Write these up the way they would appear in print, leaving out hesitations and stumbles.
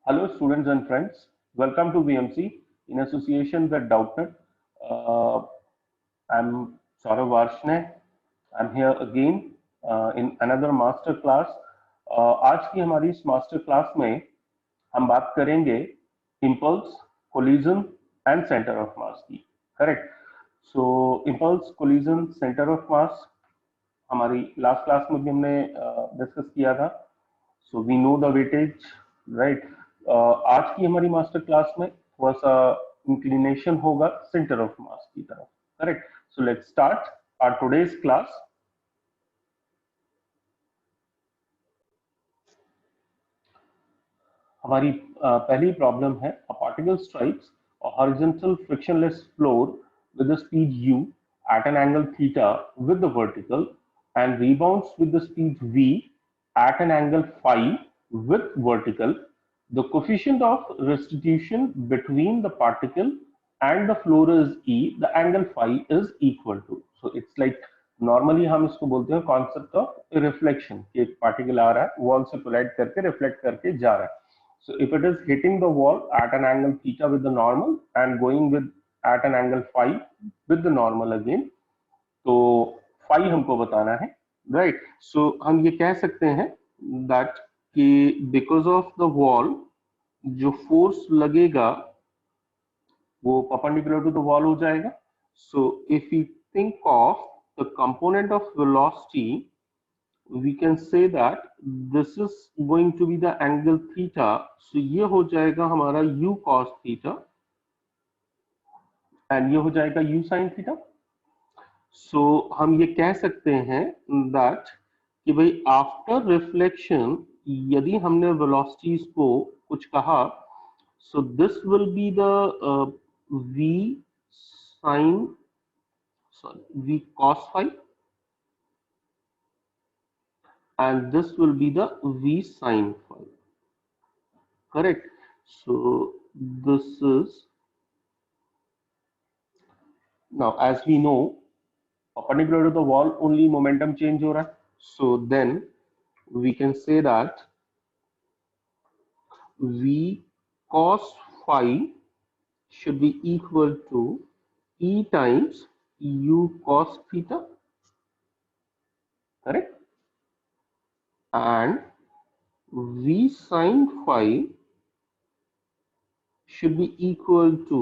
Hello, students and friends. Welcome to VMC in association with Doubtnut. Uh, I'm Saurav Varshney. I'm here again in another master class. आज की हमारी इस master class में हम बात करेंगे impulse, collision and centre of mass की. Correct. So impulse, collision, centre of mass हमारी लास्ट क्लास में भी हमने डिस्कस किया था. So we know the weightage, right. आज की हमारी मास्टर क्लास में थोड़ा सा इंक्लिनेशन होगा सेंटर ऑफ मास की तरफ. Correct. So let's start our today's class. हमारी पहली प्रॉब्लम है a particle strikes a horizontal frictionless floor with the speed u at an angle theta with the vertical and rebounds with the speed v at an angle phi with vertical. The coefficient of restitution between the particle and the floor is e. The angle phi is equal to. So it's like normally हम इसको बोलते हैं concept of reflection. एक particle आ रहा है wall से collide करके reflect करके जा रहा है. So if it is hitting the wall at an angle theta with the normal and going with at an angle phi with the normal again, तो phi हमको बताना है, right? So हम ये कह सकते हैं that कि because of the wall जो force लगेगा वो perpendicular to the wall हो जाएगा. So if we think of the component of velocity, we can say that this is going to be the angle theta. So ये हो जाएगा हमारा u cos theta and ये हो जाएगा u sin theta. So हम ये कह सकते हैं that कि भाई after reflection यदि हमने velocities को कुछ कहा, so this will be the v sin, sorry, v cos phi, and this will be the v sin phi. Correct. So this is, now as we know, perpendicular to the wall only momentum change हो रहा है. So then we can say that v cos phi should be equal to e times u cos theta. Correct. And v sin phi should be equal to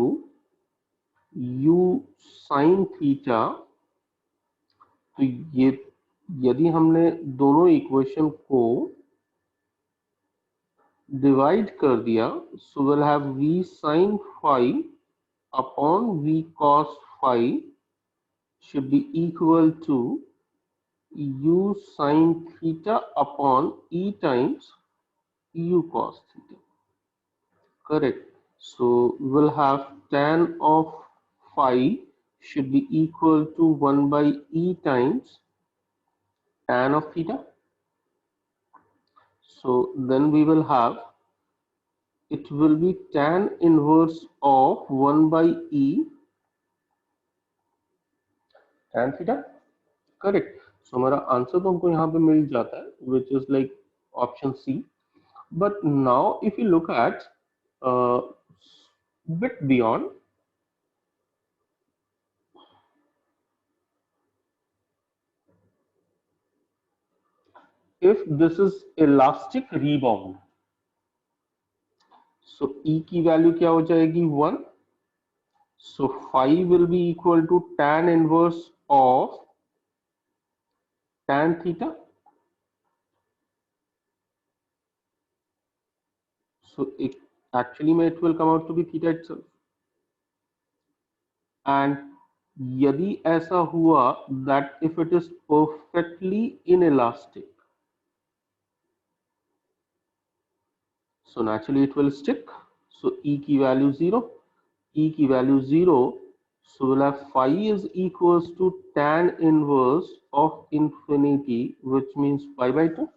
u sin theta. तो ये यदि हमने दोनों equation को divide कर दिया, so we'll have v sin phi upon v cos phi should be equal to u sin theta upon e times u cos theta. Correct. So we'll have tan of phi should be equal to 1 by e times tan of theta. So then we will have, it will be tan inverse of 1 by e tan theta. Correct. So हमारा answer तो हमको यहाँ पे मिल जाता है, which is like option C. But now if you look at bit beyond, if this is elastic rebound, so E की value क्या हो जाएगी 1. So phi will be equal to tan inverse of tan theta. So it actually it will come out to be theta itself. And यदि ऐसा हुआ that if it is perfectly inelastic, so naturally it will stick. So E की value 0, E की value 0, so we'll have phi is equals to tan inverse of infinity, which means pi by 2.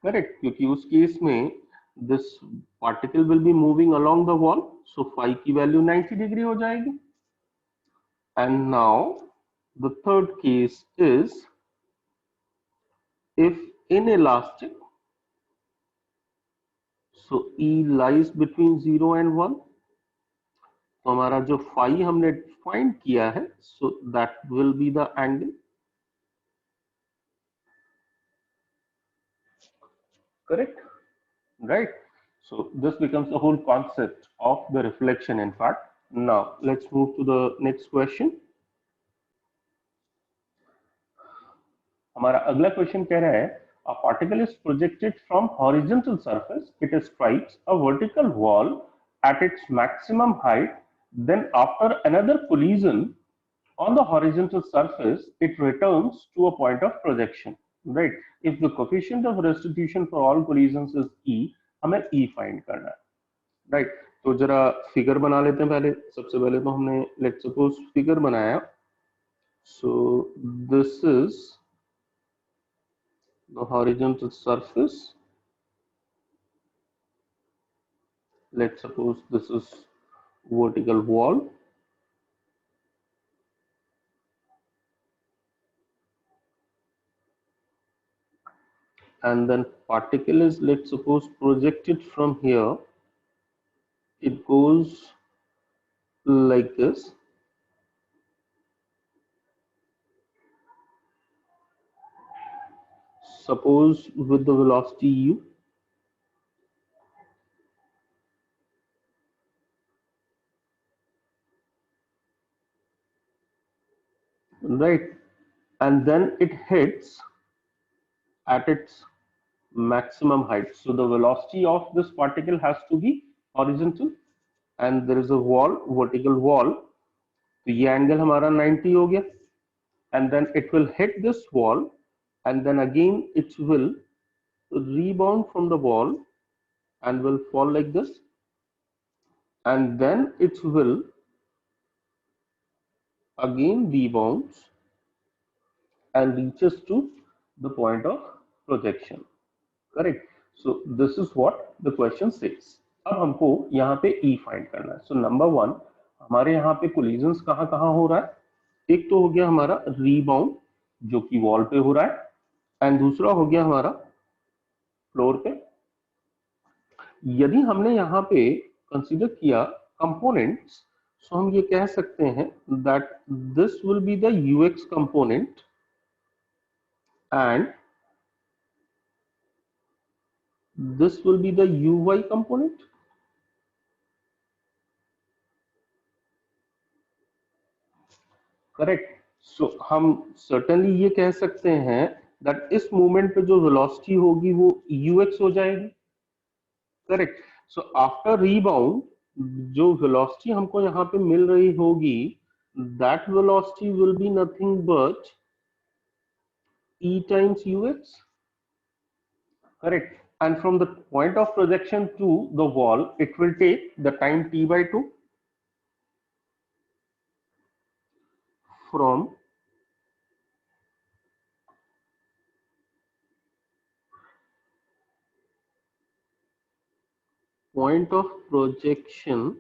Correct. क्योंकि उस case में this particle will be moving along the wall, so phi की value 90 degree हो जाएगी. And now the third case is if inelastic, so E lies between 0 and 1. तो हमारा जो phi हमने फाइंड किया है, so that will be the angle. Correct? Right? So this becomes the whole concept of the reflection, in fact. Now let's move to the next question. हमारा अगला question कह रहा है a particle is projected from horizontal surface, it strikes a vertical wall at its maximum height, then after another collision on the horizontal surface it returns to a point of projection, right? If the coefficient of restitution for all collisions is E, हमें E find करना है, right? तो जरा figure बना लेते हैं पहले। सबसे पहले तो हमने लेट्स सपोज फिगर बनाया, सो this is the horizontal surface. Let's suppose this is vertical wall. And then particle is, let's suppose, projected from here. It goes like this. Suppose with the velocity u. Right, and then it hits at its maximum height. So the velocity of this particle has to be horizontal, and there is a wall, vertical wall. तो ये angle हमारा 90 हो गया, and then it will hit this wall, and then again it will rebound from the wall and will fall like this, and then it will again rebounds and reaches to the point of projection. Correct? So this is what the question says. अब हमको यहाँ पे E find करना है. So number 1, हमारे यहाँ पे collisions कहाँ कहाँ हो रहा है? एक तो हो गया हमारा रीबाउंड जो कि वॉल पे हो रहा है, एंड दूसरा हो गया हमारा फ्लोर पे. यदि हमने यहाँ पे कंसीडर किया कंपोनेंट्स, सो हम ये कह सकते हैं that this will be the UX component and this will be the uy component. Correct? So हम सर्टेनली ये कह सकते हैं दैट इस मूवमेंट पे जो वेलोसिटी होगी वो ux हो जाएगी. करेक्ट? सो आफ्टर रीबाउंड जो वेलोसिटी हमको यहाँ पे मिल रही होगी, that velocity will be nothing but e times ux. Correct? And from the point of projection to the wall, it will take the time t by 2. From point of projection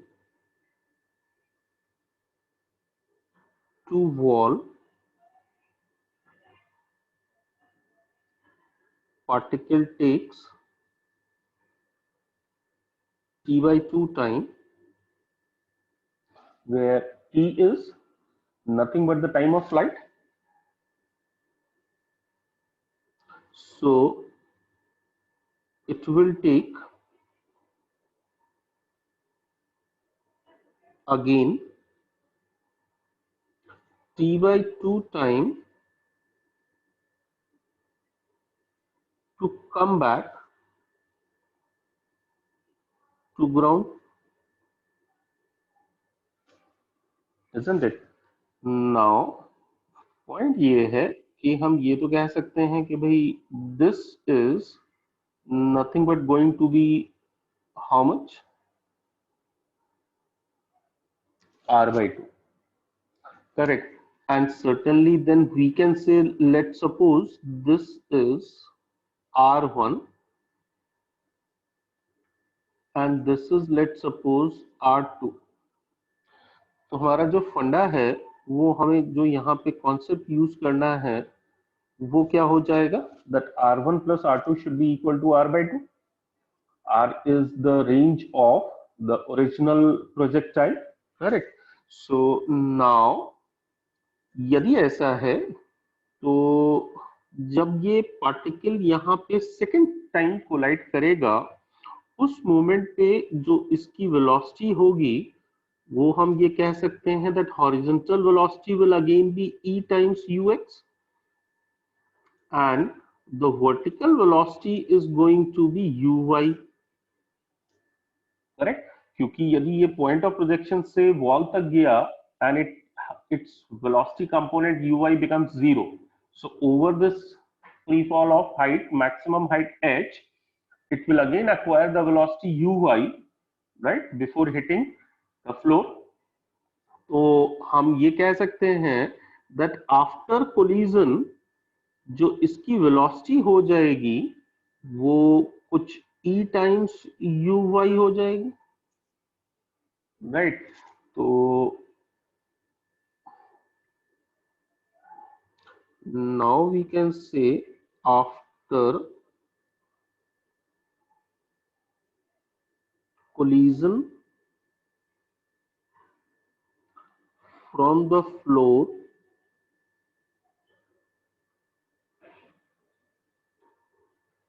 to wall, particle takes t by 2 time, where t is nothing but the time of flight. So it will take again t by 2 time to come back to ground, isn't it? Now point ये है कि हम ये तो कह सकते हैं कि भाई this is nothing but going to be how much, r by 2. Correct? And certainly then we can say, let's suppose this is r1 and this is, let's suppose, r2. तो हमारा जो फंडा है वो हमें जो यहाँ पे कॉन्सेप्ट यूज करना है वो क्या हो जाएगा, that r1 plus r2 should be equal to r by 2. r is the range of the original projectile, correct? So now यदि ऐसा है तो जब ये पार्टिकल यहाँ पे सेकंड टाइम कोलाइड करेगा, उस मोमेंट पे जो इसकी वेलोसिटी होगी वो हम ये कह सकते हैं that horizontal velocity will again be e times ux and the vertical velocity is going to be uy, correct? क्योंकि यदि ये पॉइंट ऑफ प्रोजेक्शन से वॉल तक गया and its velocity component uy becomes 0, so over this free fall of height, maximum height h, it will again acquire the velocity uy, right, before hitting the floor. तो हम ये कह सकते हैं that after collision जो इसकी velocity हो जाएगी वो कुछ e टाइम्स uy हो जाएगी, राइट? तो now we can say after collision from the floor,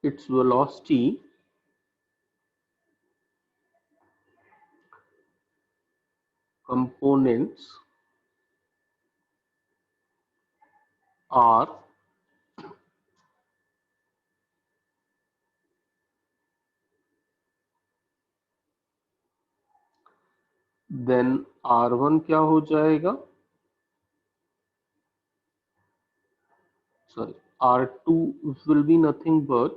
its velocity components are then r1 क्या हो जाएगा, sorry, r2 will be nothing but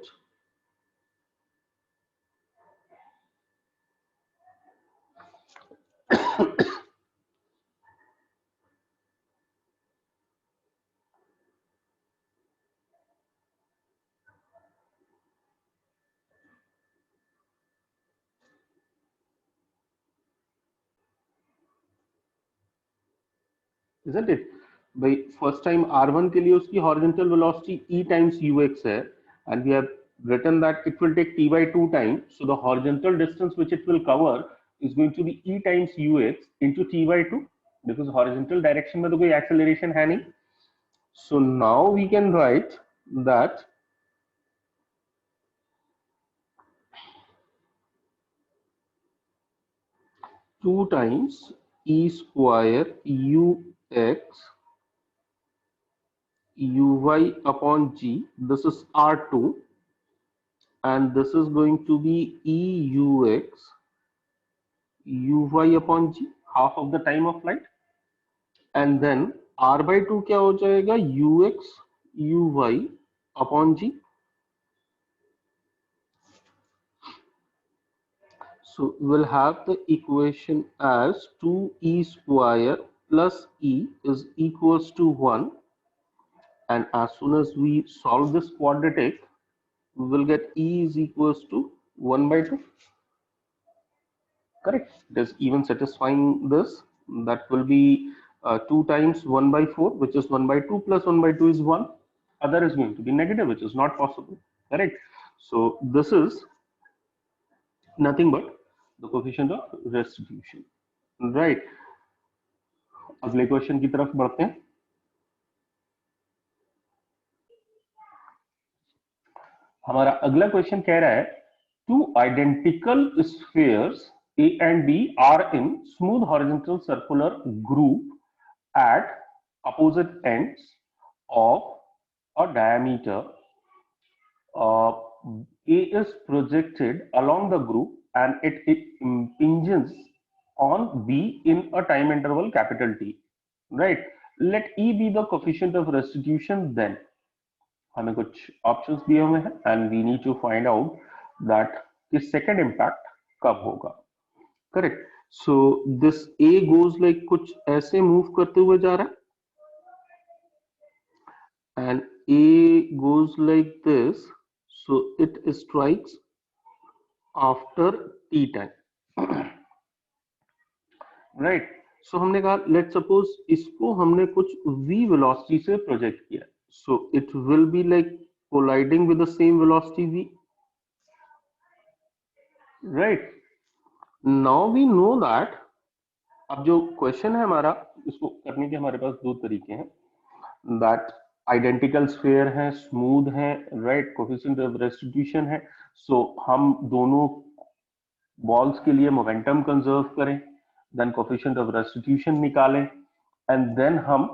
isn't it? भाई फर्स्ट टाइम r1 के लिए उसकी horizontal velocity e times ux है and we have written that it will take t by 2 time, so the horizontal distance which it will cover is going to be e times ux into t by 2 because horizontal direction में तो कोई acceleration है नहीं. So now we can write that two times e square ux uy upon g, this is r2, and this is going to be eux uy upon g, half of the time of flight, and then r by 2 क्या हो जाएगा, ux uy upon g. So we'll have the equation as 2e square plus e is equals to 1, and as soon as we solve this quadratic we will get e is equals to 1 by 2, correct? It is even satisfying this. That will be 2 times 1 by 4, which is 1 by 2, plus 1 by 2 is 1. Other is going to be negative, which is not possible, correct? So this is nothing but the coefficient of restitution, right? अगले question की तरफ बढ़ते हैं. हमारा अगला question कह रहा है two identical spheres A and B are in smooth horizontal circular groove at opposite ends of a diameter. A is projected along the groove and it impinges on B in a time interval capital T. Right? Let E be the coefficient of restitution then. हमें कुछ options दिए हुए हैं and we need to find out that कि second impact कब होगा, correct? So this A goes like कुछ ऐसे मूव करते हुए जा रहा है and A goes like this, so it strikes after T time, right? So हमने कहा लेट सपोज इसको हमने कुछ v वेलोसिटी से प्रोजेक्ट किया, so it will be like colliding with the same velocity v, right, now we know that. अब जो question है हमारा, इसको करने के हमारे पास दो तरीके हैं, दैट आइडेंटिकल स्फीयर है, स्मूथ है, राइट, कोफिशिएंट ऑफ रेस्टिट्यूशन है। सो हम दोनों बॉल्स के लिए मोमेंटम कंजर्व करें, देन कोफिशिएंट ऑफ रेस्टिट्यूशन निकालें, एंड देन हम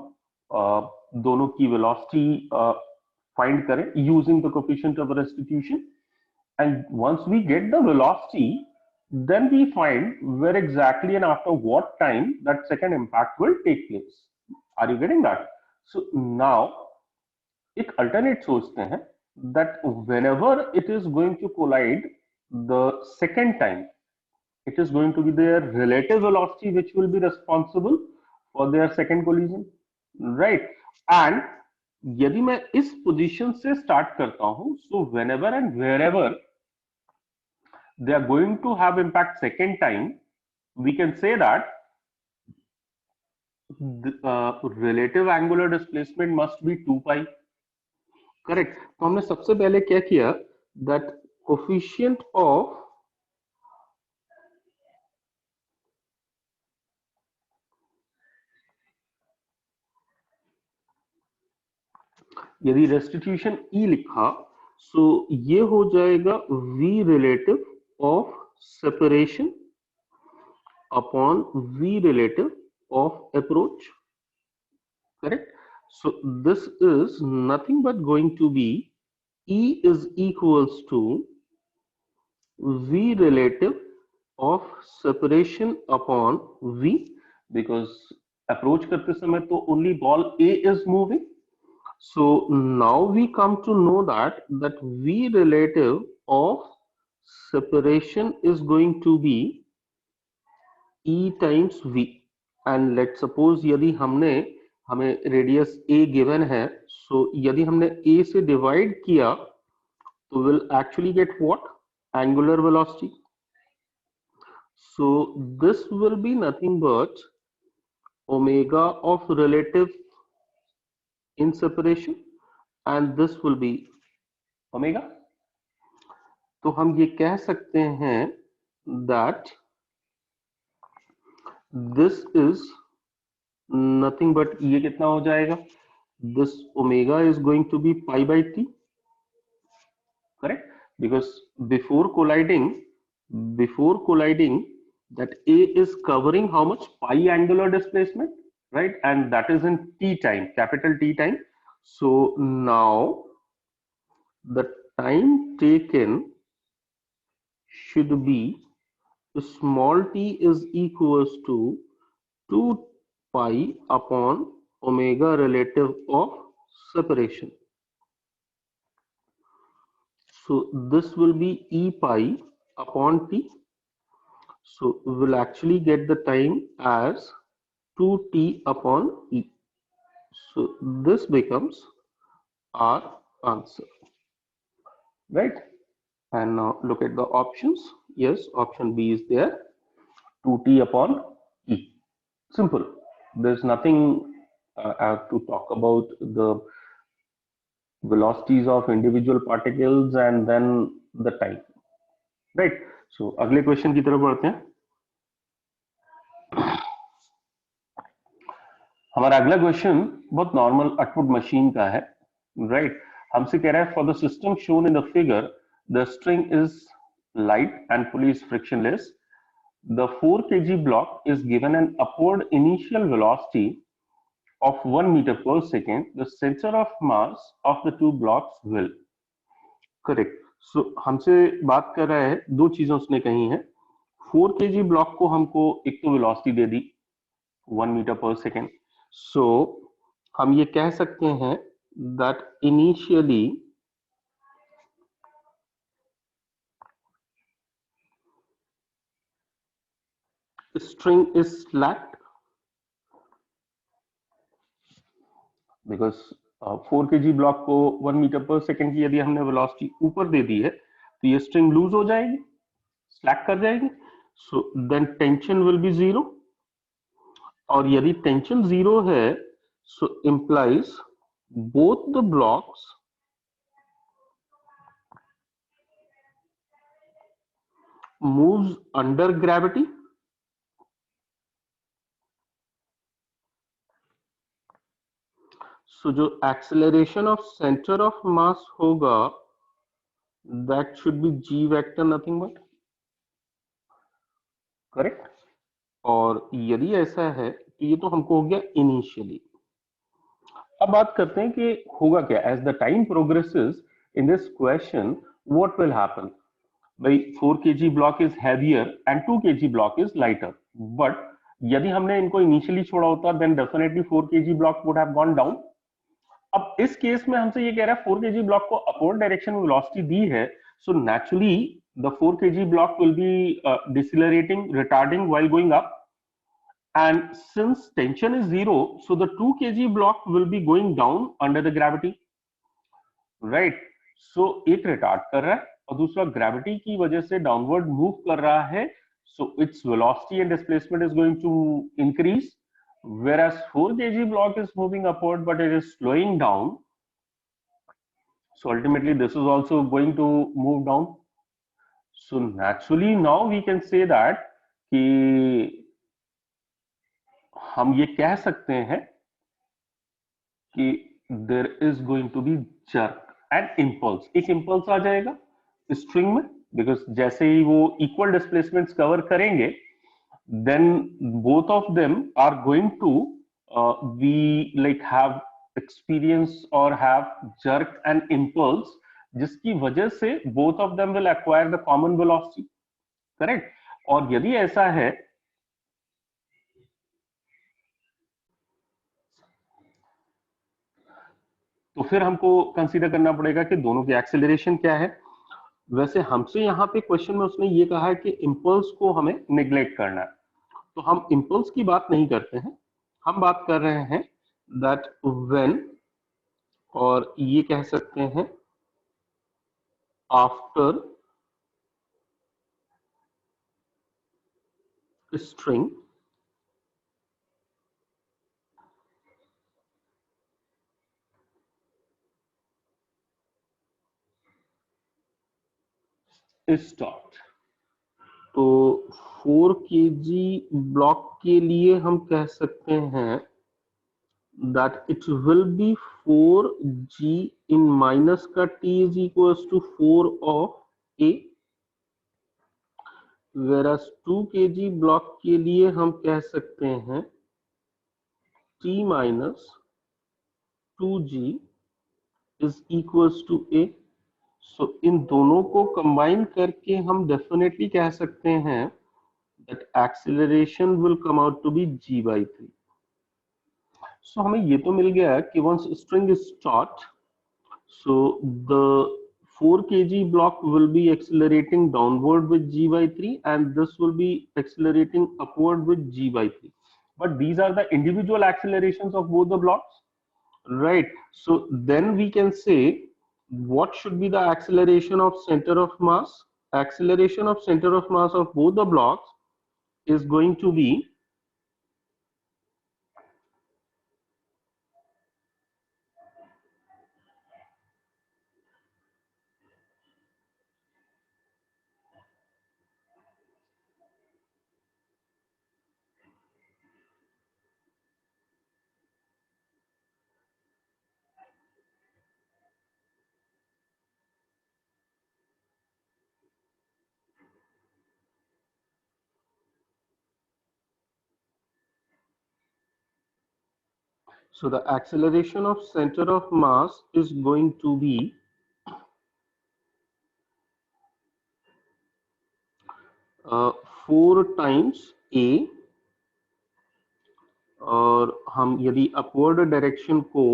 दोनों की वेलोसिटी फाइंड करें using the coefficient of restitution. And once we get the velocity, then we find where exactly and after what time that second impact will take place. Are you getting that? So now एक alternate सोचते हैं that whenever it is going to collide the second time, it is going to be their relative velocity which will be responsible for their second collision, right? And यदि मैं इस position से start करता हूं, so whenever and wherever they are going to have impact second time, we can say that the relative angular displacement must be 2 pi. Correct. तो हमने सबसे पहले क्या किया, दैट कोफिशिएंट ऑफ यदि रेस्टिट्यूशन ई लिखा, सो ये हो जाएगा v relative of separation upon v relative of approach, correct. So this is nothing but going to be E is equals to V relative of separation upon V, because approach करते समय तो only ball A is moving. So now we come to know that V relative of separation is going to be E times V. And let's suppose यदि हमें radius A given है, so यदि हमने A से divide किया तो will actually get what? Angular velocity. So this will be nothing but omega of relative in separation, and this will be omega. तो हम ये कह सकते हैं that this is nothing but ये कितना हो जाएगा, this omega is going to be pi by t, correct? Because before colliding that A is covering how much? Pi angular displacement, right? And that is in t time, capital T time. So now the time taken should be small t is equals to 2 pi upon omega relative of separation. So this will be E pi upon t. So we will actually get the time as 2t upon E. So this becomes our answer, right? And now look at the options. Yes, option B is there, 2t upon E. Simple. There's nothing I have to talk about the velocities of individual particles and then the time, right? So अगले question की तरफ बढ़ते हैं। हमारा अगला question बहुत normal अटवुड machine का है, राइट? हमसे कह रहा है, for the system shown in the figure the string is light and pulley is frictionless. The 4 kg block is given an upward initial velocity of 1 meter per second. The center of mass of the two blocks will. Correct. So हमसे बात कर रहा है, दो चीजें उसने कही हैं। 4 kg ब्लॉक को हमको एक तो वेलोसिटी दे दी 1 मीटर पर सेकेंड. सो हम ये कह सकते हैं that initially string is slacked because 4 kg block को 1 मीटर पर सेकेंड की यदि हमने वेलोसिटी ऊपर दे दी है तो ये स्ट्रिंग लूज हो जाएगी, स्लैक कर जाएगी. So then tension will be zero, और यदि टेंशन जीरो है so implies both the blocks moves under gravity. So जो acceleration of center of mass होगा, that should be g vector nothing but, correct? और यदि ऐसा है तो ये तो हमको हो गया इनिशियली। अब बात करते हैं कि होगा क्या as the time progresses in this question, what will happen. भाई 4 kg block is heavier and 2 kg block is lighter, but यदि हमने इनको इनिशियली छोड़ा होता then definitely 4 kg block would have gone down. अब इस केस में हमसे ये कह रहा है 4 kg ब्लॉक को अपवर्ड डायरेक्शन में वेलोसिटी दी है, so naturally the 4 kg block will be decelerating, retarding while going up, and since tension is zero, so the 2 kg block will be going down under the gravity, right? So एक retard कर रहा है और दूसरा gravity की वजह से downward move कर रहा है, so its velocity and displacement is going to increase, whereas 4 kg block is moving upward but it is slowing down, so ultimately this is also going to move down. So naturally now we can say that कि हम ये कह सकते हैं कि there is going to be jerk and impulse, एक impulse आ जाएगा स्ट्रिंग में, बिकॉज जैसे ही वो इक्वल डिस्प्लेसमेंट्स कवर करेंगे then both of them are going to be like have experience और हैव जर्क एंड इम्पल्स, जिसकी वजह से both of them will acquire the common velocity, correct? और यदि ऐसा है तो फिर हमको कंसीडर करना पड़ेगा कि दोनों की एक्सेलरेशन क्या है। वैसे हमसे यहाँ पे क्वेश्चन में उसने ये कहा है कि इंपल्स को हमें नेग्लेक्ट करना है, तो हम इंपल्स की बात नहीं करते हैं, हम बात कर रहे हैं दैट व्हेन, और ये कह सकते हैं आफ्टर स्ट्रिंग स्टॉप। तो 4 kg ब्लॉक के लिए हम कह सकते हैं that it will be 4g in minus का t is equals to 4 of a, whereas 2 kg block के लिए हम कह सकते हैं t minus 2g is equals to a। सो इन दोनों को कंबाइन करके हम डेफिनेटली कह सकते हैं that acceleration will come out to be g by 3। सो हमें ये तो मिल गया कि once string is taut, so the 4 kg block will be accelerating downward with g by 3 and this will be accelerating upward with g by 3, but these are the individual accelerations of both the blocks, right? So then we can say what should be the acceleration of center of mass. Acceleration of center of mass of both the blocks is going to be so the acceleration of center of mass is going to be 4 times a, और हम यदि upward direction को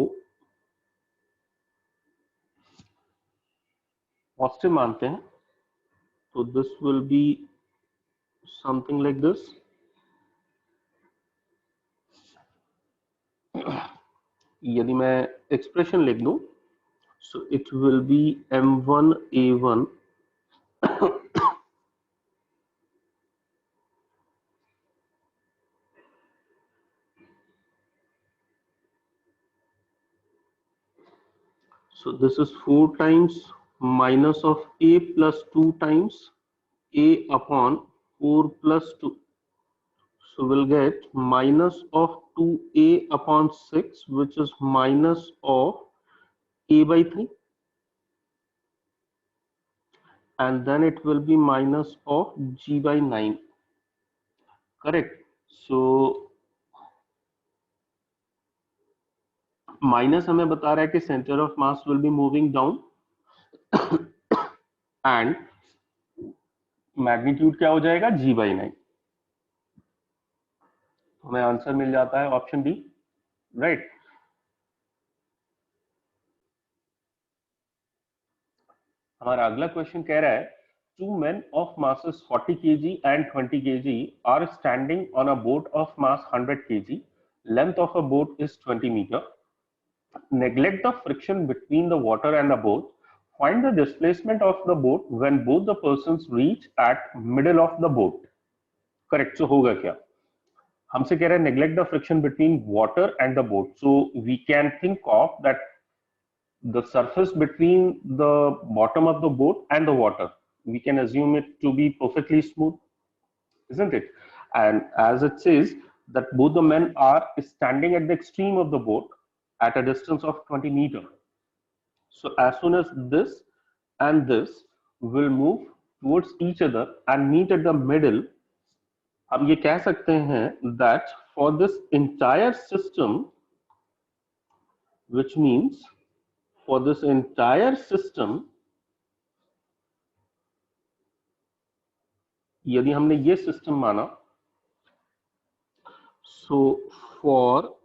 positive मानते हैं तो this will be something like this. यदि मैं expression लिख दूं, so it will be m1a1 so this is 4 times minus of a plus 2 times a upon 4 plus 2. So we'll get minus of 2a upon 6, which is minus of a by 3. And then it will be minus of g by 9. Correct. So minus हमें बता रहा है कि centre of mass will be moving down and magnitude क्या हो जाएगा g by 9. हमें answer मिल जाता है ऑप्शन डी. राइट. हमारा अगला क्वेश्चन कह रहा है two men of masses 40 kg and 20 kg are standing on a boat of mass 100 kg. Length of a boat is 20 meter. Neglect the friction between the water and the boat. Find the displacement of the boat when both the persons reach at middle of the boat. Correct. So होगा क्या? हमसे कह रहा है neglect the friction between water and the boat. So we can think of that the surface between the bottom of the boat and the water, we can assume it to be perfectly smooth, isn't it? And as it says that both the men are standing at the extreme of the boat at a distance of 20 meters. So as soon as this and this will move towards each other and meet at the middle, हम ये कह सकते हैं that for this entire system, which means for this entire system, यदि हमने ये system माना, so for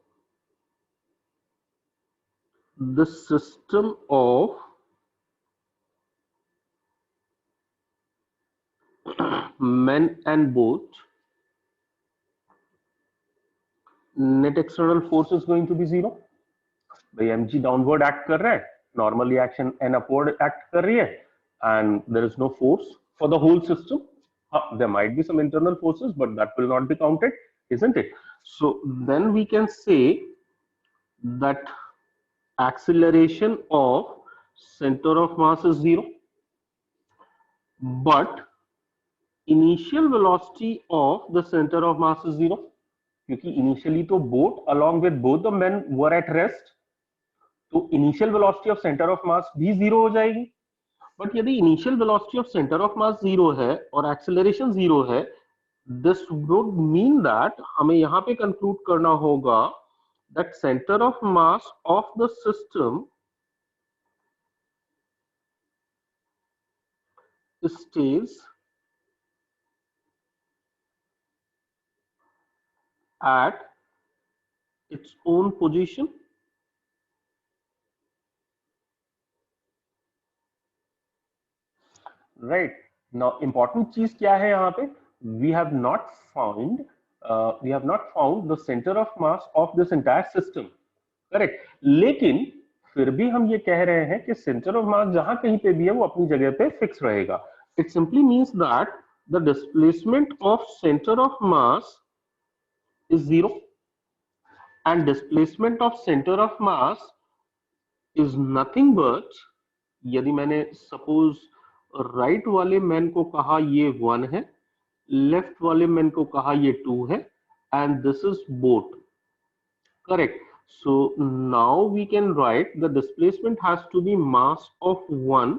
the system of men and boat, net external force is going to be 0. भाई mg डाउनवर्ड एक्ट कर रहा है, normal reaction n upward act कर रही है, and there is no force for the whole system. There might be some internal forces, but that will not be counted, isn't it? So then we can say that acceleration of center of mass is 0, but initial velocity of the center of mass is 0, क्योंकि initially तो boat along with both the men were at rest, तो initial velocity of center of mass भी 0 हो जाएगी. But यदि initial velocity of centre of मास 0 है और acceleration 0 है, दिस वुड मीन दैट हमें यहां पे कंक्लूड करना होगा that center of mass of the system stays at its own position. Right. Now important चीज क्या है यहाँ पे? We have not found the center of mass of this entire system. Correct. लेकिन फिर भी हम ये कह रहे हैं कि सेंटर ऑफ मास जहां कहीं पे भी है वो अपनी जगह पे फिक्स रहेगा. It simply means that the displacement of center of mass is 0 and displacement of center of mass is nothing but, यदि मैंने सपोज राइट वाले मैन को कहा ये 1 है, लेफ्ट वाले मैन को कहा ये 2 है, and this is boat. Correct. So now we can write the displacement has to be mass of 1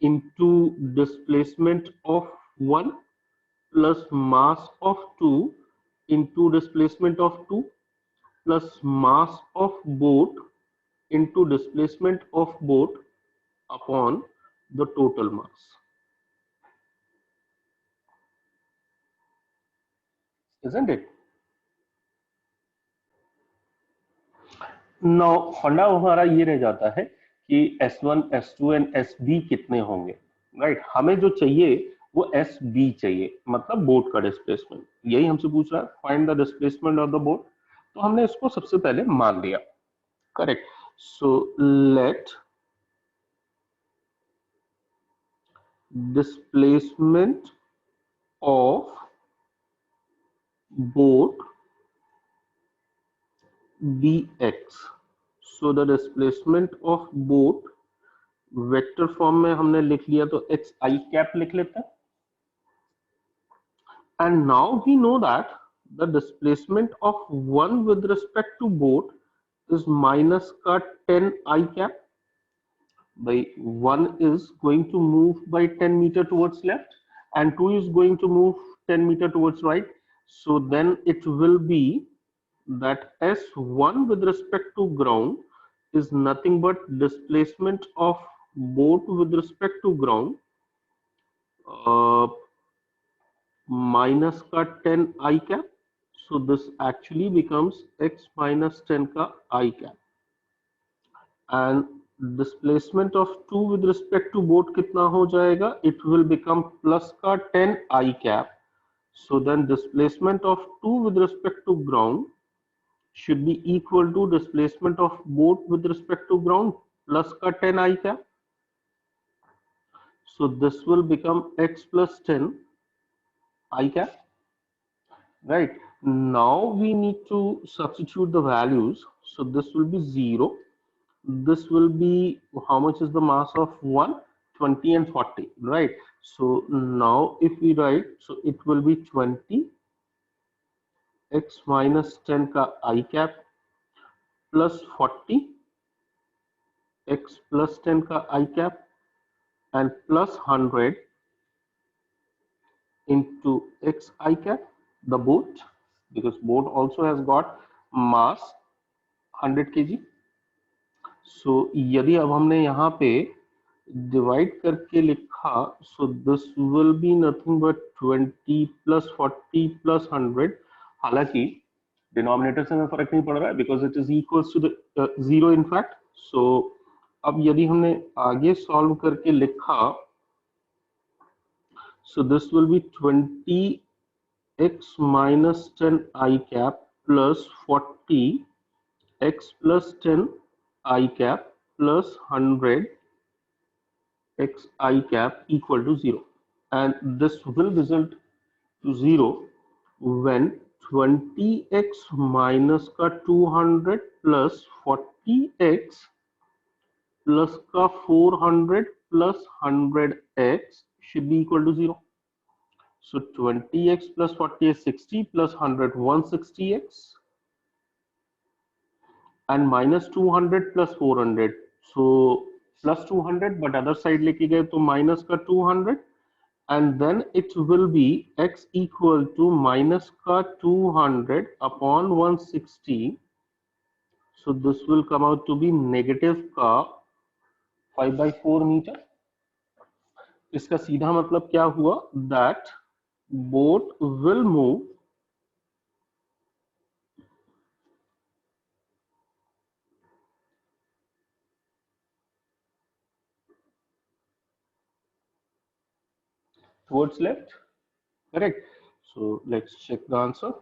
into displacement of 1 plus mass of 2 into displacement of 2 plus mass of boat into displacement of boat upon the total mass. Isn't it? Now फंडा हमारा ये रह जाता है कि S1, S2 and SB कितने होंगे. Right. हमें जो चाहिए वो SB चाहिए, मतलब बोट का डिस्प्लेसमेंट. यही हमसे पूछ रहा है, find the displacement of the boat. तो हमने इसको सबसे पहले मान लिया. Correct. So let displacement of boat bx. So the displacement of boat vector form में हमने लिख लिया तो x i कैप लिख लेते हैं. And now we know that the displacement of 1 with respect to boat is minus का 10 I cap by 1 is going to move by 10 meter towards left and 2 is going to move 10 meter towards right. So then it will be that S1 with respect to ground is nothing but displacement of boat with respect to ground uh, minus का 10 I cap. So this actually becomes x minus 10 का I cap. And displacement of 2 with respect to boat कितना हो जाएगा? It will become plus का 10 I cap. So then displacement of 2 with respect to ground should be equal to displacement of boat with respect to ground plus का 10 I cap. So this will become x plus 10 I cap. Right. Now we need to substitute the values. So this will be 0. This will be, how much is the mass of 1? 20 and 40, right? So now if we write, so it will be 20 x minus 10 ka I cap plus 40 x plus 10 ka I cap and plus 100 into x I cap, the boat, because boat also has got mass 100 kg. सो यदि अब हमने यहाँ पे divide करके लिखा, so this will be nothing but 20 plus 40 plus 100. हालांकि denominator से हमें फर्क नहीं पड़ रहा है because it is equals to the 0 in fact. So अब यदि हमने आगे सॉल्व करके लिखा, so this will be 20 x minus 10 I cap plus 40 x plus 10 I cap plus 100 x I cap equal to 0, and this will result to 0 when 20x minus का 200 plus 40x plus का 400 plus 100x should be equal to 0. So 20x plus 40 is 60 plus 100 160x and minus 200 plus 400. So plus 200 but other side लेके गए तो minus का 200 and then it will be x equal to minus का 200 upon 160. So this will come out to be negative का 5/4 meter. इसका सीधा मतलब क्या हुआ? That boat will move towards left, correct? So let's check the answer.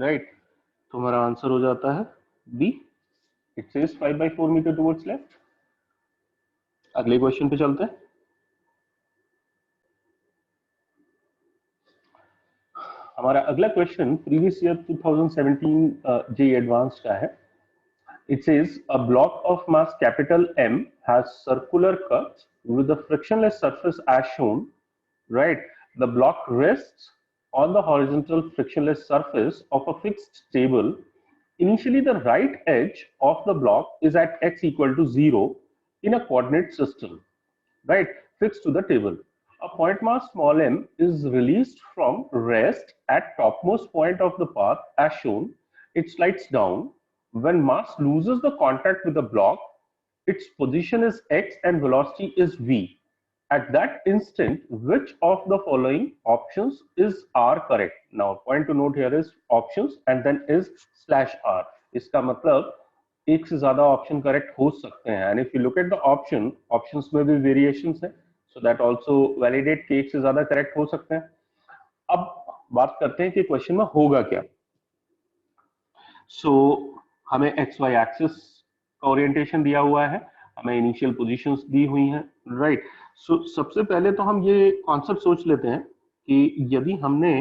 Right, तो हमारा answer हो जाता है B. It says 5/4 meter towards left. अगले क्वेश्चन पे चलते हैं. हमारा अगला question previous year 2017 JEE advance का है. It says a block of mass capital M has circular cuts with a frictionless surface as shown, right? The block rests on the horizontal frictionless surface of a fixed table. Initially, the right edge of the block is at x equal to 0 in a coordinate system, right, fixed to the table. A point mass small m is released from rest at topmost point of the path as shown. It slides down. When mass loses the contact with the block, its position is x and velocity is v. At that instant, which of the following options is r correct? Now, point to note here is options and then is /r. इसका मतलब एक से ज्यादा option correct हो सकते हैं. And if you look at the options में भी वेरिएशंस हैं, सो दैट आल्सो वैलिडेट कि एक से ज्यादा करेक्ट हो सकते हैं. अब बात करते हैं कि क्वेश्चन में होगा क्या. सो हमें एक्स वाई एक्सिस का ओरिएंटेशन दिया हुआ है, हमें इनिशियल पोजीशंस दी हुई हैं, राइट. सो सबसे पहले तो हम ये कॉन्सेप्ट सोच लेते हैं कि यदि हमने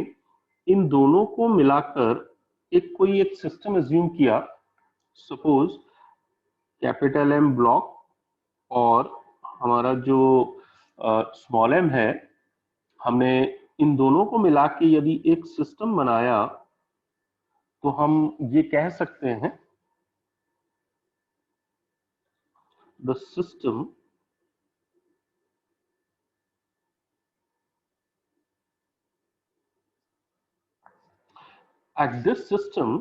इन दोनों को मिलाकर कोई एक सिस्टम एज्यूम किया, सपोज कैपिटल एम ब्लॉक और हमारा जो स्मॉल m है, हमने इन दोनों को मिला के यदि एक सिस्टम बनाया तो हम ये कह सकते हैं the system at this system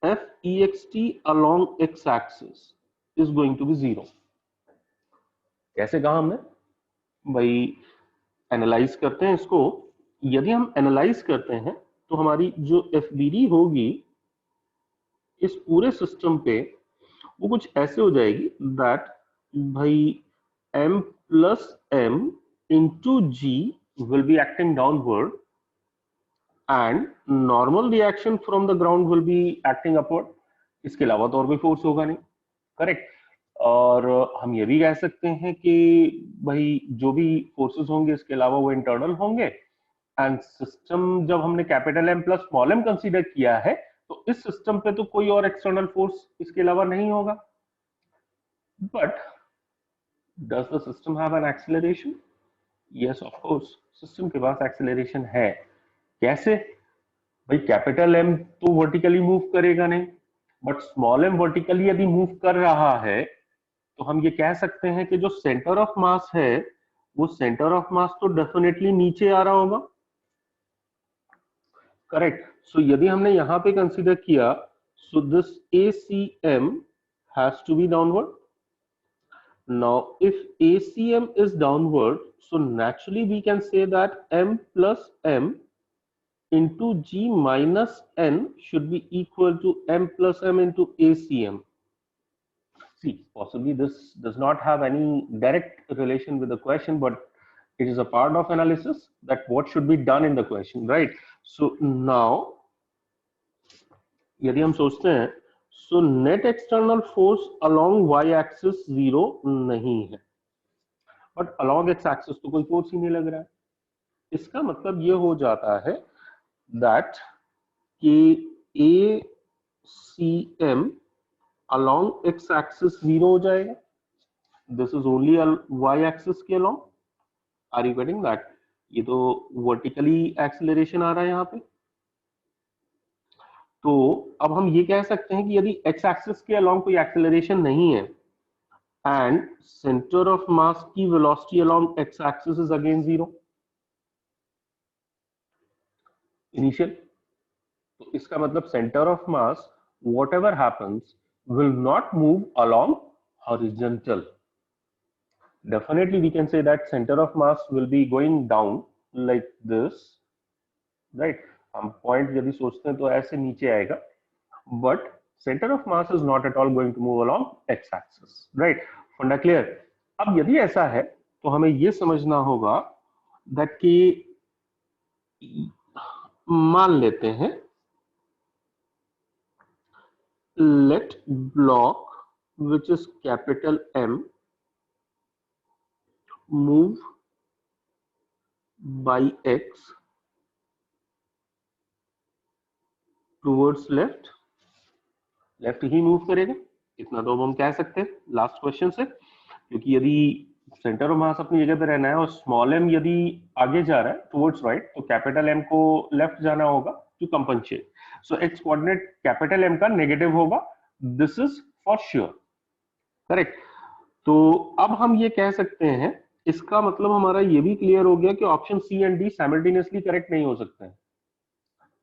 f(ext) along x-axis is going to be 0. कैसे कहा हमने भाई, एनालाइज करते हैं इसको। यदि हम एनालाइज करते हैं तो हमारी जो एफबीडी होगी इस पूरे सिस्टम पे वो कुछ ऐसे हो जाएगी दैट भाई m plus m into g will be acting downward and normal reaction from the ground will be acting upward. इसके अलावा तो और कोई फोर्स होगा नहीं, करेक्ट। और हम ये भी कह सकते हैं कि भाई जो भी फोर्सेस होंगे इसके अलावा वो इंटरनल होंगे। एंड सिस्टम जब हमने capital M plus small m consider किया है तो इस सिस्टम पे तो कोई और एक्सटर्नल फोर्स इसके अलावा नहीं होगा। But does the system have an acceleration? Yes of course, system के पास एक्सेलरेशन है। कैसे भाई, कैपिटल M तो वर्टिकली मूव करेगा नहीं, बट स्मॉल m वर्टिकली यदि मूव कर रहा है तो हम ये कह सकते हैं कि जो सेंटर ऑफ मास है वो सेंटर ऑफ मास तो डेफिनेटली नीचे आ रहा होगा, करेक्ट। सो यदि हमने यहां पे कंसीडर किया, so this ACM has to be downward. Now if ACM is downward, so naturally we can say that m plus m into g minus n should be equal to m plus m into ACM. See, possibly this does not have any direct relation with the question, but it is a part of analysis that what should be done in the question, right? So now यदि हम सोचते हैं, so net external force along y axis 0 नहीं है, but along x axis तो कोई force ही नहीं लग रहा है। इसका मतलब ये हो जाता है that कि ACM along x axis 0 हो जाएगा, this is only y axis के along. Are you getting that? ये तो वर्टिकली एक्सेलरेशन आ रहा है यहाँ पे। तो अब हम ये कह सकते हैं कि यदि x एक्सिस के अलोंग कोई एक्सेलरेशन नहीं है एंड सेंटर ऑफ मास की velocity along x axis is again 0 initial, तो इसका मतलब centre of mass whatever happens will not move along horizontal. Definitely we can say that center of mass will be going down like this, right? हम point यदि सोचते हैं तो ऐसे नीचे आएगा, but center of mass is not at all going to move along x axis, right? Funda clear? अब यदि ऐसा है तो हमें यह समझना होगा दैट कि मान लेते हैं let block which is capital M move by x towards left, left ही मूव करेगा, इतना तो हम कह सकते हैं लास्ट क्वेश्चन से। क्योंकि यदि सेंटर ऑफ मास अपनी जगह पे रहना है और स्मॉल m यदि आगे जा रहा है टुवर्ड्स राइट, तो कैपिटल M को लेफ्ट जाना होगा to compensate. So x coordinate capital M का नेगेटिव होगा, this is for sure, correct. तो अब हम ये कह सकते हैं, इसका मतलब हमारा ये भी क्लियर हो गया कि option C and D simultaneously correct नहीं हो सकते हैं,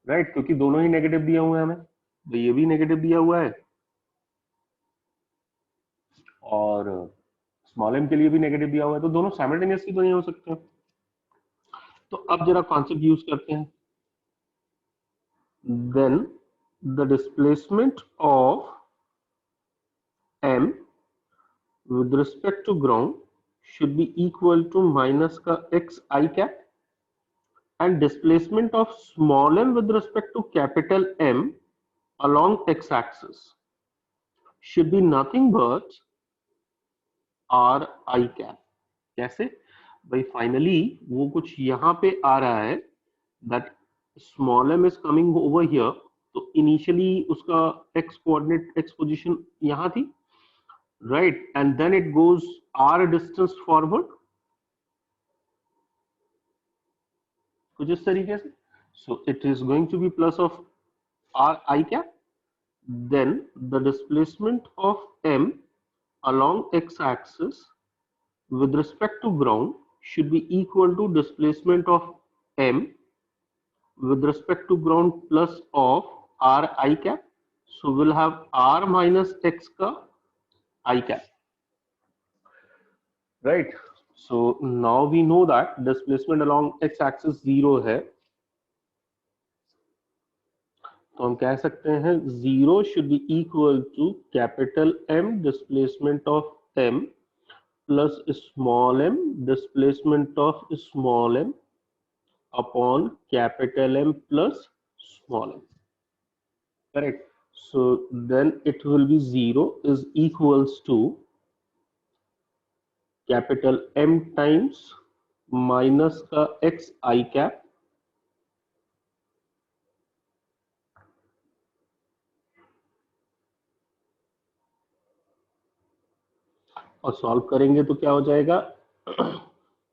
राइट? क्योंकि दोनों ही नेगेटिव दिया हुआ है हमें, तो ये भी नेगेटिव दिया हुआ है और स्मॉल m के लिए भी नेगेटिव दिया हुआ है, तो दोनों साइमल्टेनियसली तो नहीं हो सकते। तो अब जरा कॉन्सेप्ट यूज करते हैं। Then the displacement of m with respect to ground should be equal to minus का x i cap and displacement of small m with respect to capital M along x axis should be nothing but r I cap। कैसे भाई? Finally वो कुछ यहाँ पे आ रहा है that small m is coming over here, तो initially उसका x कोऑर्डिनेट x पोजीशन यहाँ थी, right? And then it goes r distance forward, कुछ इस तरीके से. So it is going to be plus of r I cap. Then the displacement of m along x-axis with respect to ground should be equal to displacement of m with respect to ground plus of r I cap. So we'll have r minus x ka I cap. Right. So now we know that displacement along x-axis 0 है. तो हम कह सकते हैं 0 should be equal to capital M displacement of M plus small m displacement of small m upon capital M plus small m. Correct. So then it will be 0 is equals to capital M times minus का x I cap और solve करेंगे तो क्या हो जाएगा,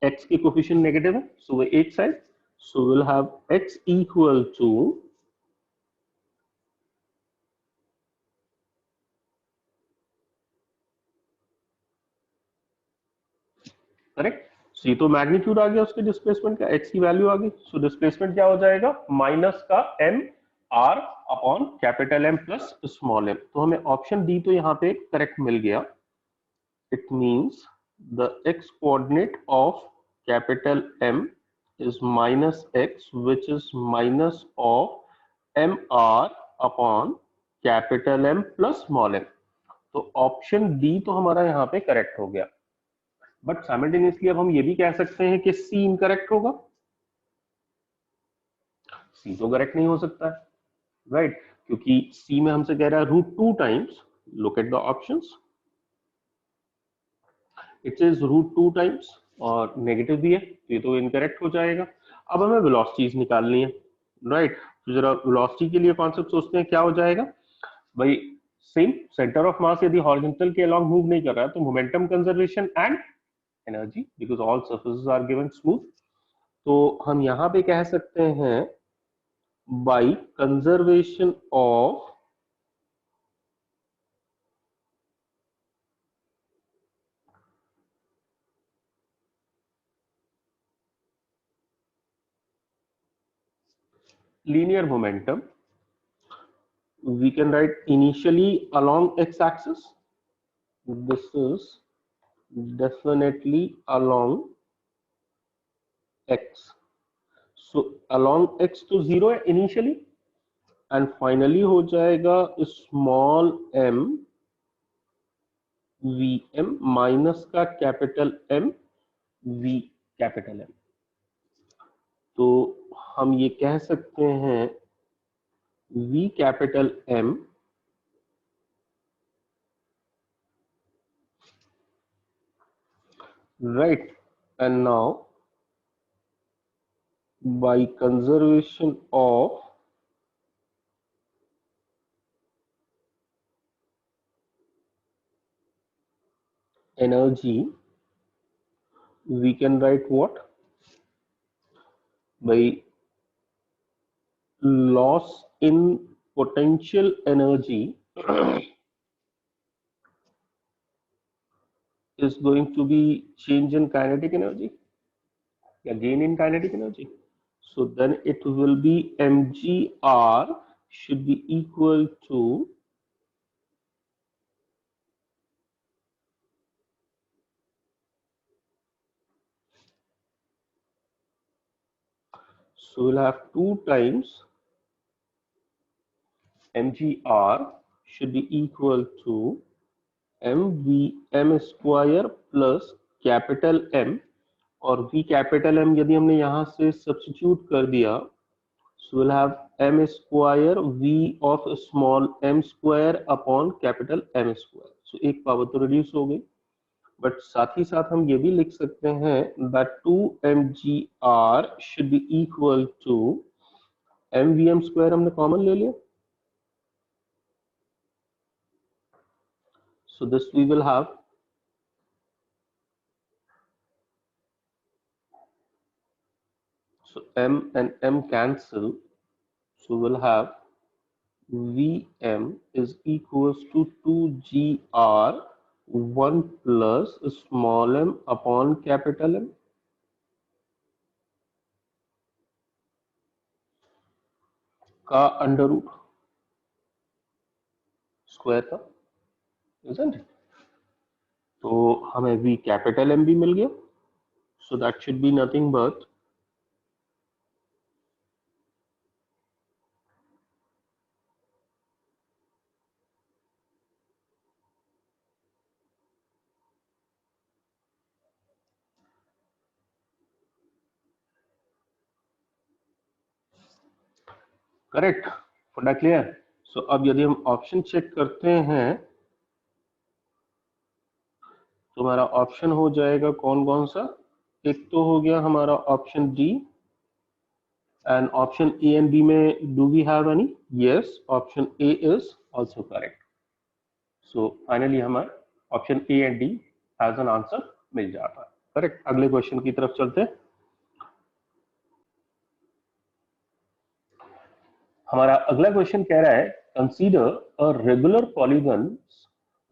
x के coefficient negative है, so वो एक side, so will have x equal to correct. So ये तो मैग्नीट्यूड आ गया उसके डिस्प्लेसमेंट का, x की वैल्यू आ गई. सो डिस्प्लेसमेंट क्या हो जाएगा, माइनस का m r upon capital M plus small m. तो हमें ऑप्शन डी तो यहाँ पे करेक्ट मिल गया. It means the x coordinate of capital M is minus x, which is minus of mr upon capital M plus small m. तो option D तो हमारा यहाँ पे करेक्ट हो गया. बट साइमल्टेनियसली अब हम ये भी कह सकते हैं कि सी इनकरेक्ट होगा. सी तो करेक्ट नहीं हो सकता है, राइट, क्योंकि सी में हमसे कह रहा है √2 times. Look at the options. It is √2 times और नेगेटिव भी है, तो ये तो इनकरेक्ट हो जाएगा. अब हमें वेलोसिटीज निकालनी है, राइट. तो जरा वेलोसिटी के लिए कॉन्सेप्ट सोचते हैं, क्या हो जाएगा भाई. सेम सेंटर ऑफ मास यदि हॉरिजॉन्टल के अलोंग मूव नहीं कर रहा है तो momentum conservation and energy, because all surfaces are given smooth. तो हम यहाँ पे कह सकते हैं by conservation of linear momentum, we can write initially along x-axis. This is definitely along x. So along x to 0 है initially, and finally हो जाएगा small m vm minus का capital M v capital M. तो हम ये कह सकते हैं v capital M right. And now by conservation of energy, we can write what, by loss in potential energy is going to be change in kinetic energy, gain in kinetic energy. So then it will be mgr should be equal to so we'll have 2 times mgr should be equal to mvm square plus capital M, और v capital M यदि हमने यहाँ से substitute कर दिया, so we'll have m square v of small m square upon capital M square. so एक power तो reduce हो गई, बट साथ ही साथ हम ये भी लिख सकते हैं that 2mgr should be equal to mvm square हमने कॉमन ले लिया. So this we will have So m and m cancel. So we'll have Vm is equals to 2gr 1 plus small m upon capital M का under root square का, isn't it? तो हमें v capital M भी मिल गया. So that should be nothing but correct. फटा clear. सो अब यदि हम ऑप्शन चेक करते हैं तो हमारा ऑप्शन हो जाएगा कौन कौन सा. एक तो हो गया हमारा option D, and option A and B में do we have any. Yes, option A is also correct. So finally हमें option A and D as an answer मिल जाता है. करेक्ट. अगले क्वेश्चन की तरफ चलते हैं. हमारा अगला क्वेश्चन कह रहा है consider a regular polygon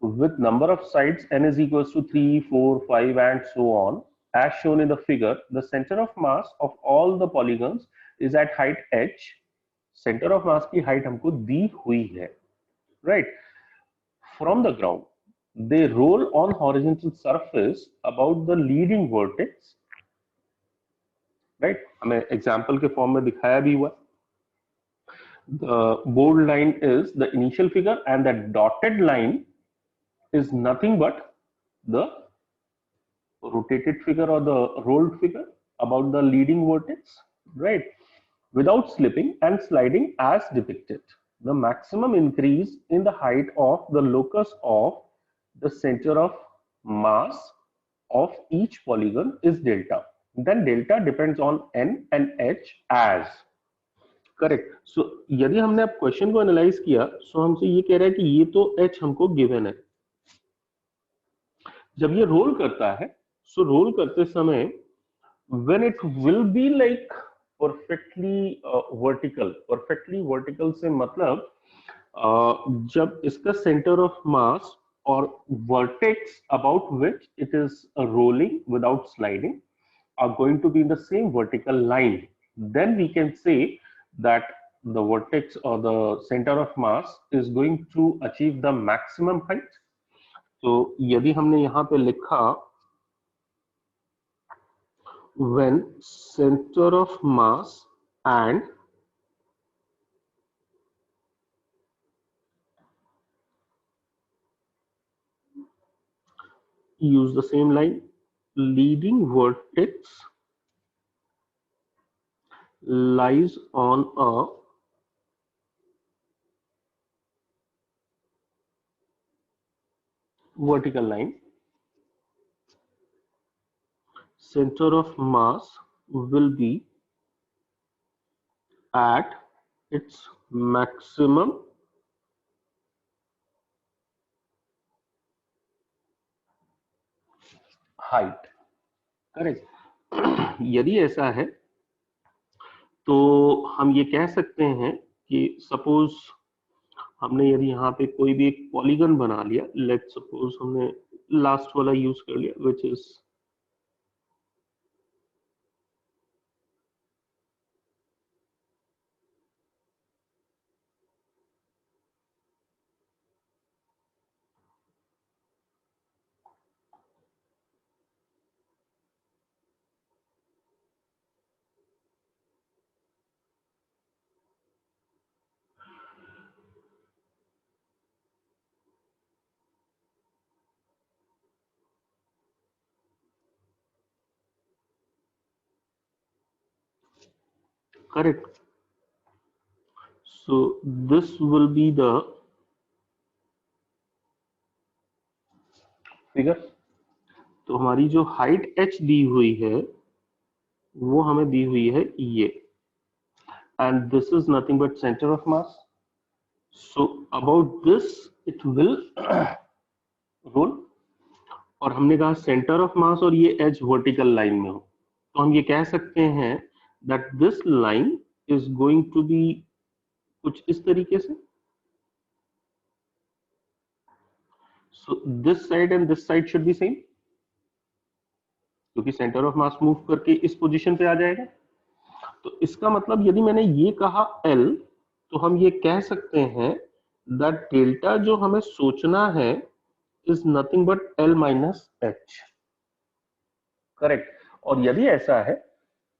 with number of sides n is equals to 3, 4, 5 and so on as shown in the figure. The center of mass of all the polygons is at height h. Center of mass की height हमको दी हुई है, right? From the ground, they roll on horizontal surface about the leading vertex, right? हमें example के form में दिखाया भी हुआ. The bold line is the initial figure and the dotted line is nothing but the rotated figure or the rolled figure about the leading vertex, right? Without slipping and sliding as depicted. The maximum increase in the height of the locus of the center of mass of each polygon is delta. Then delta depends on n and h as. Correct. So यदि हमने अब question को analyse किया, सो हमसे ये कह रहा है कि ये तो h हमको गिवन है. जब ये रोल करता है, सो रोल करते समय when it will be like perfectly vertical से मतलब जब इसका center of mass और vertex about which it is rolling without sliding are going to be in the same vertical line, then we can say that the vertex or the center of mass is going to achieve the maximum height. तो यदि हमने यहाँ पे लिखा when center of mass and use the same line, leading vertex lies on a vertical line, center of mass will be at its maximum height. Correct. यदि ऐसा है तो हम ये कह सकते हैं कि सपोज हमने यदि यहाँ पे कोई भी एक पॉलीगन बना लिया, लेट्स सपोज हमने लास्ट वाला यूज कर लिया which is correct. So this will be the figure. तो हमारी जो हाइट h दी हुई है वो हमें दी हुई है ये, and this is nothing but center of mass. So about this it will roll. और हमने कहा सेंटर ऑफ मास और ये h वर्टिकल लाइन में हो, तो हम ये कह सकते हैं that this line is going to be कुछ इस तरीके से. So this side and this side should be same, क्योंकि सेंटर ऑफ मास मूव करके इस पोजीशन पे आ जाएगा. तो इसका मतलब यदि मैंने ये कहा L, तो हम ये कह सकते हैं that डेल्टा जो हमें सोचना है is nothing but L minus H. Correct. और यदि ऐसा है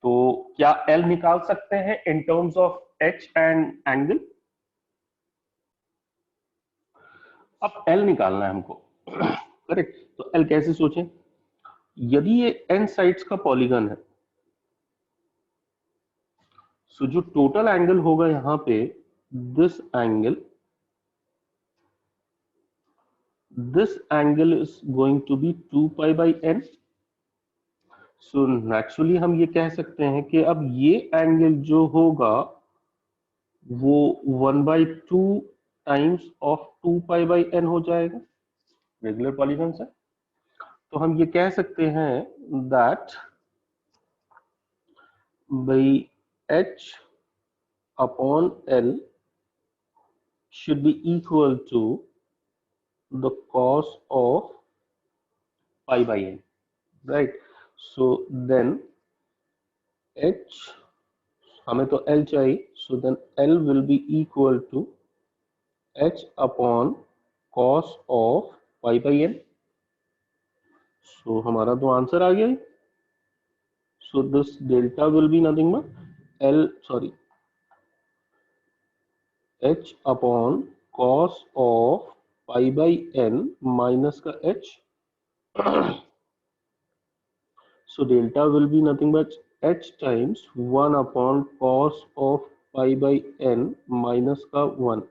तो क्या L निकाल सकते हैं in terms of H and angle? अब L निकालना है हमको. करेक्ट. तो L कैसे सोचें? यदि ये n साइड्स का पॉलीगन है, सो जो टोटल एंगल होगा यहां पे, this angle is going to be 2 pi by n. So naturally हम ये कह सकते हैं कि अब ये एंगल जो होगा वो 1/2 times of 2 pi by n हो जाएगा. रेगुलर पॉलीगन से तो हम ये कह सकते हैं that by h upon L should be equal to the cos of pi by n, right? So then h, हमें तो L चाहिए, so then L will be equal to h upon cos of pi by n. So हमारा तो answer आ गया. So this delta will be nothing but h upon cos of pi by n minus का h. So delta will be nothing but h times 1 upon cos of pi by n minus का 1.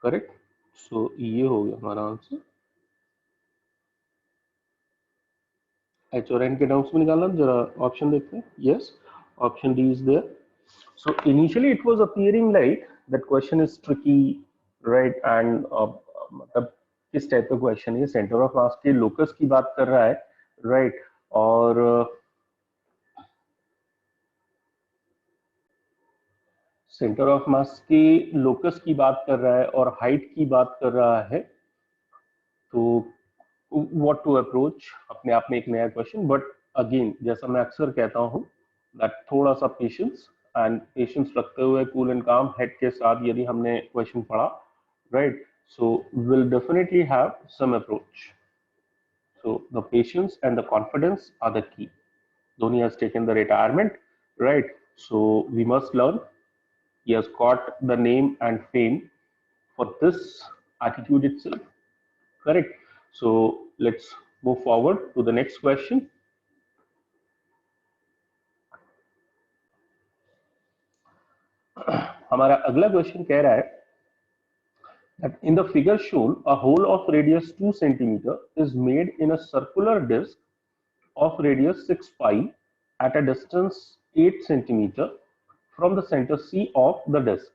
Correct. So ये हो गया हमारा answer. h और n के terms में निकालना. जरा ऑप्शन देखते हैं. Yes, option D is there. So initially it was appearing like that question is tricky, right? And मतलब किस टाइप का क्वेश्चन है? सेंटर ऑफ मास के लोकस की बात कर रहा है, राइट? और सेंटर ऑफ मास के लोकस की बात कर रहा है और हाइट की बात कर रहा है. तो व्हाट टू अप्रोच, अपने आप में एक नया क्वेश्चन. बट अगेन जैसा मैं अक्सर कहता हूँ दैट थोड़ा सा पेशेंस एंड पेशेंस रखते हुए कूल एंड काम हेड के साथ यदि हमने क्वेश्चन पढ़ा, right, so will definitely have some approach. So the patience and the confidence are the key. Dhoni has taken the retirement, right? So we must learn. He has got the name and fame for this attitude itself, correct? So let's move forward to the next question. हमारा अगला question कह रहा है that in the figure shown a hole of radius 2 centimeter is made in a circular disc of radius 6 pi at a distance 8 centimeter from the center C of the disc.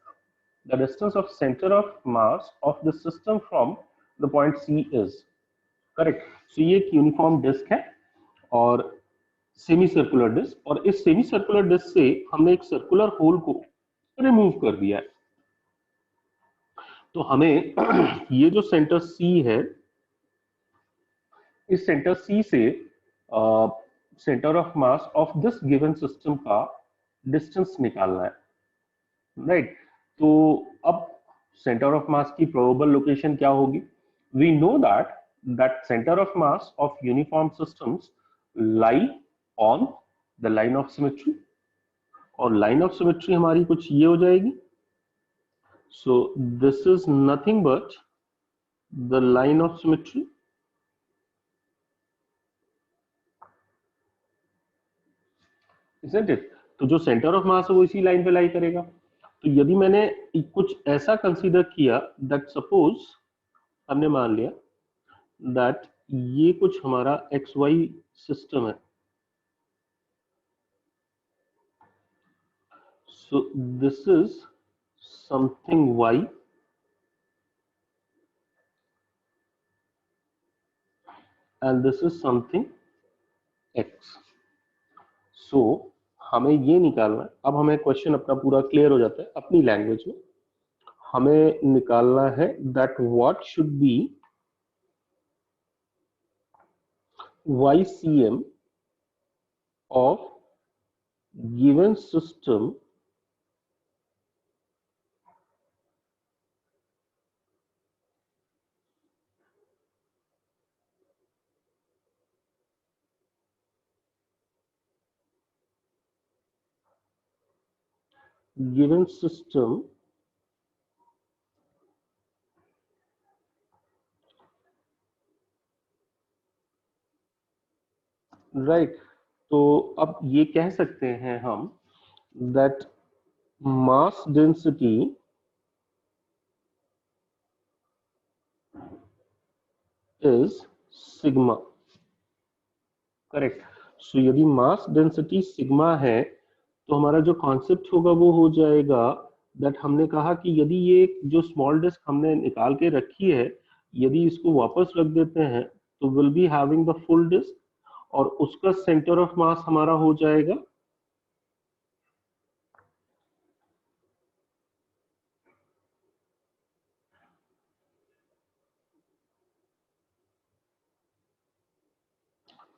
The distance of center of mass of the system from the point C is. Correct. So ये एक uniform disc है और semi circular disc, और इस semi circular disc से हमने एक circular whole को रिमूव कर दिया है. तो हमें ये जो सेंटर C है, इस सेंटर C से centre of mass of this given system का डिस्टेंस निकालना है, राइट? तो अब सेंटर ऑफ मास की प्रोबेबल लोकेशन क्या होगी? We know that center of mass of uniform systems lie on the line of symmetry, और लाइन ऑफ सिमेट्री हमारी कुछ ये हो जाएगी. So this is nothing but the line of symmetry. Isn't it? तो जो सेंटर ऑफ मास है वो इसी लाइन पे लाई करेगा. तो यदि मैंने कुछ ऐसा कंसीडर किया दैट सपोज हमने मान लिया दैट ये कुछ हमारा एक्स वाई सिस्टम है. सो this is something Y and this is something x। सो हमें ये निकालना है। अब हमें क्वेश्चन अपना पूरा क्लियर हो जाता है अपनी लैंग्वेज में। हमें निकालना है that what should be YCM of given system given system right. तो अब ये कह सकते हैं हम that mass density is sigma. Correct. So यदि मास डेंसिटी सिग्मा है तो हमारा जो कॉन्सेप्ट होगा वो हो जाएगा दैट हमने कहा कि यदि ये जो स्मॉल डिस्क हमने निकाल के रखी है, यदि इसको वापस रख देते हैं तो will be having the full disc और उसका सेंटर ऑफ मास हमारा हो जाएगा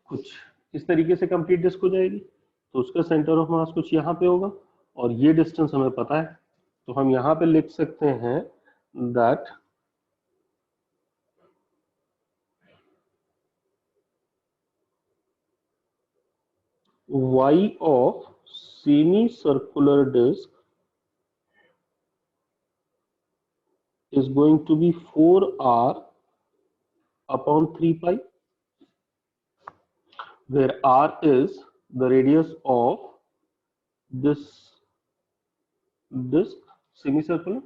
कुछ इस तरीके से। कंप्लीट डिस्क हो जाएगी तो उसका सेंटर ऑफ मास कुछ यहाँ पे होगा और ये डिस्टेंस हमें पता है, तो हम यहाँ पे लिख सकते हैं that y of semicircular disk is going to be 4r upon 3 pi, where r is the radius of this disk semicircular।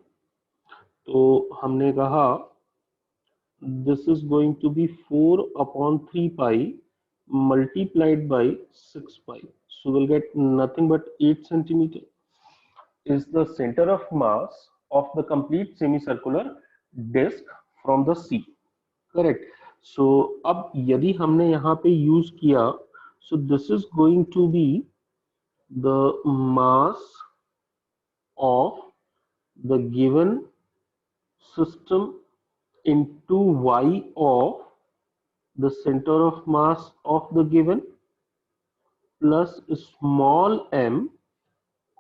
तो हमने कहा this is going to be 4 upon 3 pi multiplied by 6 pi, so we'll get nothing but 8 centimeter is the center of mass of the complete semicircular disk from the C। Correct. So अब यदि हमने यहाँ पे use किया, so this is going to be the mass of the given system into y of the center of mass of the given plus small m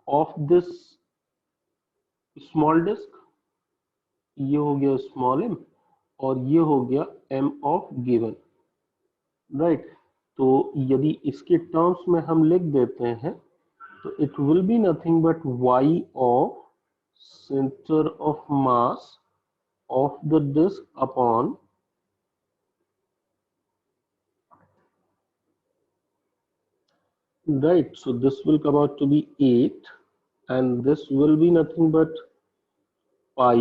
of this small disk। ये हो गया small m और ये हो गया m of given. Right. तो यदि इसके टर्म्स में हम लिख देते हैं तो it will be nothing but y of center of mass of the disk upon right, so this will come out to be 8 and this will be nothing but pi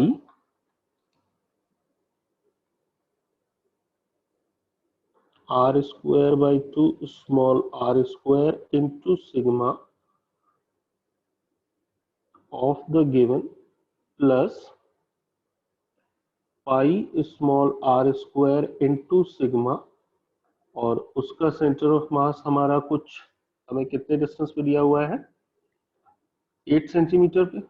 r square by 2 small r square into sigma of the given plus pi small r square into sigma और उसका centre of मास हमारा कुछ हमें कितने distance पे दिया हुआ है 8 सेंटीमीटर पे।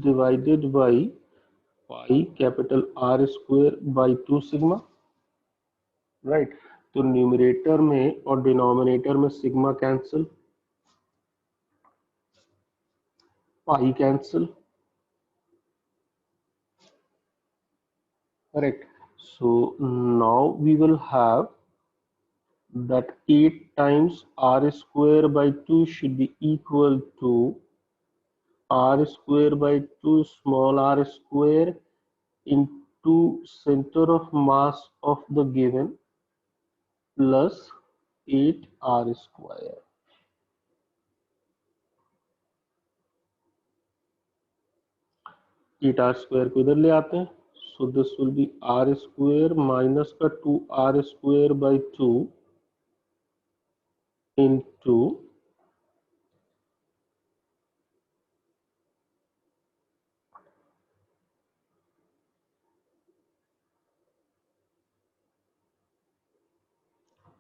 Divided by pi capital R square by 2 sigma. Right. तो न्यूमरेटर में और डिनोमिनेटर में sigma cancel, pi cancel. Correct. So now we will have that 8 times r square by 2 should be equal to r square by 2 small r square into center of mass of the given plus 8 r square। 8 r square को इधर ले आते हैं, so this will be r square minus का 2 r square by 2 into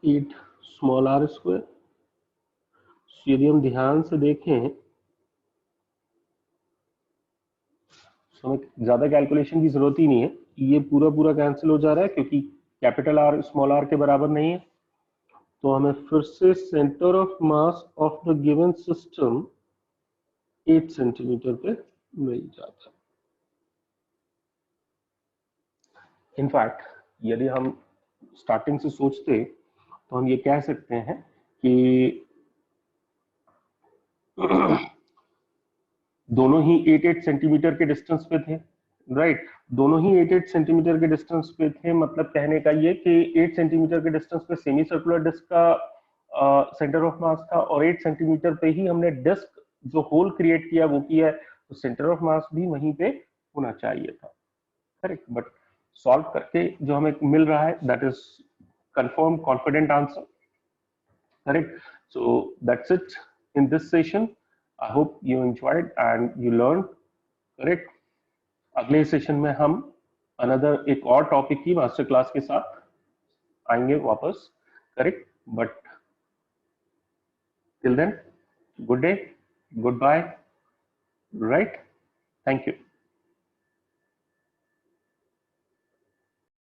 8 small R square. यदि हम ध्यान से देखें तो हमें ज्यादा कैलकुलेशन की जरूरत ही नहीं है, ये पूरा पूरा कैंसिल हो जा रहा है क्योंकि कैपिटल आर स्मॉल आर के बराबर नहीं है। तो हमें फिर से centre of mass of the given system 8 centimetre पे मिल जाता है। इनफैक्ट यदि हम स्टार्टिंग से सोचते तो हम ये कह सकते हैं कि दोनों ही 8-8 सेंटीमीटर के डिस्टेंस पे थे, राइट। दोनों ही 8-8 सेंटीमीटर के डिस्टेंस पे थे, मतलब कहने का ये कि 8 सेंटीमीटर के डिस्टेंस पे सेमी सर्कुलर डिस्क का सेंटर ऑफ मास था और 8 सेंटीमीटर पे ही हमने डिस्क जो होल क्रिएट किया वो किया है, तो सेंटर ऑफ मास भी वहीं पे होना चाहिए था, करेक्ट। बट सॉल्व करके जो हमें मिल रहा है that is confirm confident answer, correct. So that's it in this session. I hope you enjoyed and you learned, correct. अगले सेशन में हम अनदर एक और टॉपिक की मास्टर क्लास के साथ आएंगे वापस, correct. But till then, good day, goodbye, right, thank you.